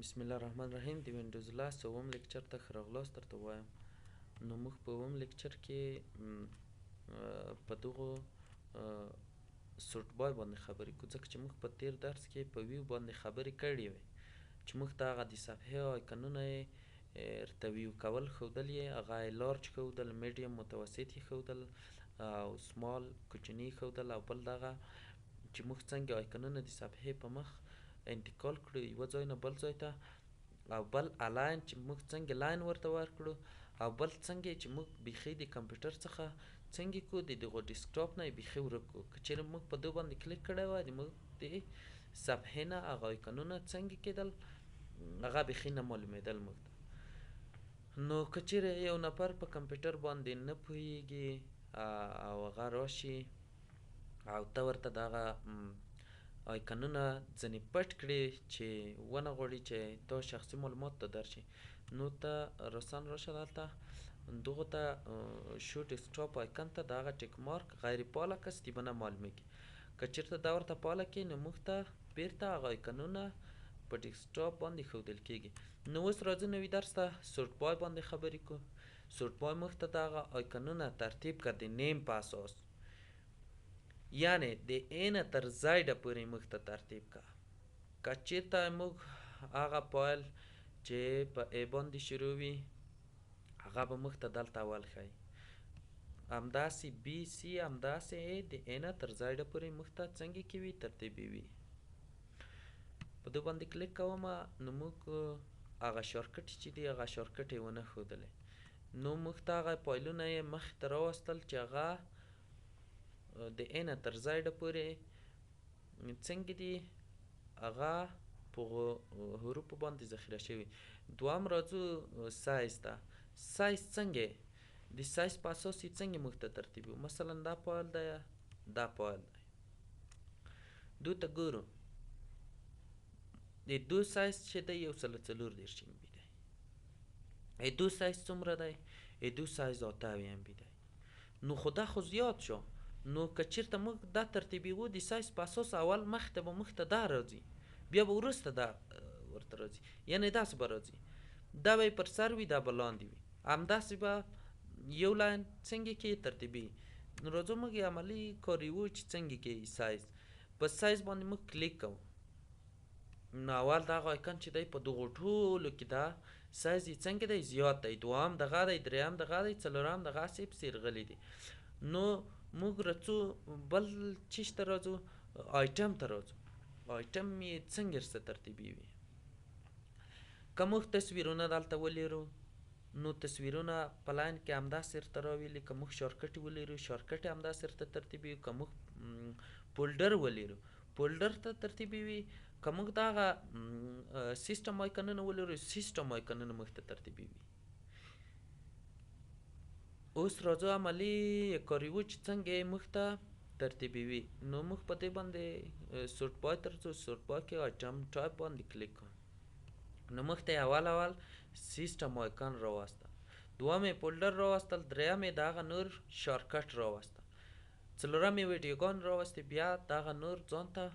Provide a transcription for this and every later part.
بسم الله الرحمن الرحیم. د وینډوز 10 اووم لیکچر ته ښه راغلاست درته وایم. نو موږ په اووم لیکچر کې په دغو سورت بای باندې خبرې کوو، ځکه چې موږ په تیر درس کې په ویو باندې خبرې کړې وې چې موږ ته هغه د صفحې آیکنونه یې ورته ویو کول ښودل یې، هغه یې لارج ښودل، میډیم متوسط یې ښودل او سمال کوچني ښودل، او بل دغه چې موږ څنګه آیکنونه د صفحې په مخ انتقال کړو یوه ځای نه بل ځای ته، او بل الاین چې موږ څنګه لاین ورته ورکړو، او بل څنګه چې موږ بیخي د کمپیوټر څخه څنګه کو د دغه ډیسکټاپ نه یې بیخي ورک کړو. که چېرې موږ په دو باندې کلیک کړی وای د موږ د صفحې نه هغه آیکنونه څنګه کېدل هغه بیخي نه معلومېدل موږ ته. نو که چېرې یو نفر په کمپیوټر باندې نه پوهېږي او هغه راشي او ته ورته دغه آیکنونه ځینې پټ کړي چې ونه غواړي چې تا شخصي معلومات ته درشي، نو ته راسن راشه دلته دغو ته شو ډیسکټاپ آیکن ته د هغه ټیک مارک غیر فعاله کړه ستې به نه معلومېږي. که چېرته دا ورته فعاله کړي نو موږ ته بیرته هغه آیکنونه په ډیسکټاپ باندې ښودل کېږي. نو اوس راځو نوي درس ته سورت بای باندې خبرې کوو. سورت بای موږ ته دغه آیکنونه ترتیب کړه د نیم په اساس، یعنی د A نه تر Z پورې موږ ته ترتیب کړه. که چېرته موږ هغه فایل چې په A باندې شروع وي هغه به موږ ته دلته اول ښیي، همداسې B C همداسې A د A نه تر Z پورې موږ ته څنګه کې وي ترتیبي وي. په دې باندې کلیک کوم نو موږ هغه شارکټ چې دی هغه شارکټ یې ونه ښودلی، نو موږ ته هغه فایلونه یې مخې ته راوستل چې هغه د A نه تر Z پورې څنګه دي هغه په حروفو باندې ذخیره شوي. دوهم راځو سایز ته. سایز څنګه د سایز په اساس یې څنګه موږ ته ترتیبوي. مثلا دا فایل دی دا فایل دی، دو ته ګورو د دو سایز چې دی 144 MB دی، دو سایز څومره دی دو سایز 8 MB دی. نو خو دا خو زیات شو. نو که چېرته موږ دا ترتیبوو د سایز په اساس اول مخته به موږ ته دا راځي، بیا به وروسته دا ورته راځي، یعنې داسې به راځي دا به یې پر سر وي دا به لاندې وي، همداسې به یو لاین څنګه کې ترتیبي. نو راځو موږ یې عملي کاریو چې څنګه کې سایز. په سایز باندې موږ کلیک کوو نو اول دغه آیکن چې دی په دغو ټولو کې دا سایز یې څنګه دی زیات دی، دوهم دغه دی، دریم دغه دی، څلورم دغسې پسې رغلی دی. نو موږ راځو بل چیز ته راځو آیټم ته راځو. آیټم یې څنګه ورسره ترتیبي وي. که موږ تصویرونه دلته ولرو نو تصویرونه په لاین کې همداسې ورته راولي، که موږ شارکټ ولرو شارکټ یې همداسې ورته ترتیبي وي، که موږ فولډر ولرو فولډر ته ترتیبي وي، که موږ دغه سیسټم آیکنونه ولرو سیسټم آیکنونه موږ ته ترتیبي وي. اوس راځو عملي کاریو چې څنګه یې موږ ته ترتیبوي. نو موږ په دې باندې سورت بای ته راځو. سورت بای کې آیټم ټایپ باندې کلیک کوو نو موږ ته یې اول سیسټم آیکن راوسته، دوم یې فولډر راوستل، دریم یې دغه نور شارکټ راوسته، څلورم یې ویډیوګان راوستې، بیا دغه نور ځان ته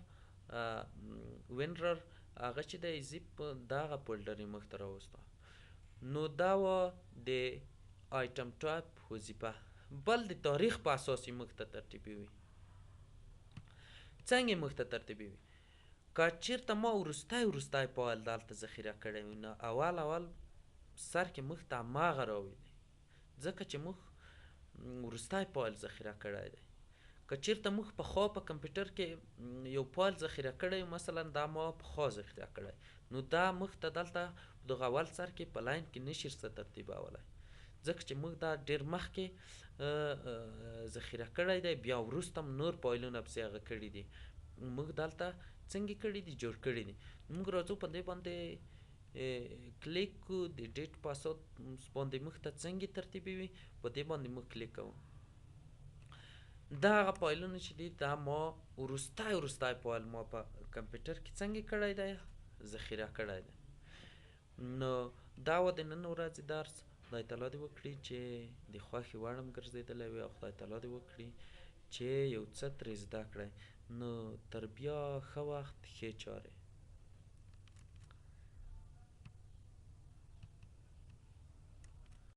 وینرر هغه چې دی زیپ دغه فولډر یې موږ ته راوسته. نو دا وه د آیټم ټایپ وظیفه. بل د تاریخ په اساس یې موږ ته ترتیبوي. څنګه یې موږ ته ترتیبوي. که چېرته ما وروستی فایل دلته ذخیره کړی وي نو اول سر کې موږ ته هماغه راولي، ځکه چې موږ وروستی فایل ذخیره کړی دی. که چېرته موږ پخوا په کمپیوټر کې یو فایل ذخیره کړی مثلا دا ما پخوا ذخیره کړی، نو دا موږ ته دلته دغه اول سر کې په لاین کې نشي ورڅخه ترتیبولی، ځکه چې موږ دا ډېر مخکې ذخیره کړی دی، بیا وروسته نور فایلونه پسې هغه کړي دي، موږ دلته څنګه کړي دي جوړ کړي دي. موږ راځو په دې باندې کلیک کو د ډیټ په اساس باندې موږ ته څنګه ترتیبوي، په دې باندې موږ کلیک کوو. دا هغه فایلونه چې دي دا ما وروستی فایل ما په کمپیوټر کې څنګه کړی دی ذخیره کړی دی. نو دا و د نن ورځې درس. خدای تعالی دې وکړي چې د خوښې وړ هم ګرځېدلی وي او خدای تعالی دې وکړي چې یو څه ترې زده کړئ. نو تر بیا ښه وخت ښې چارې.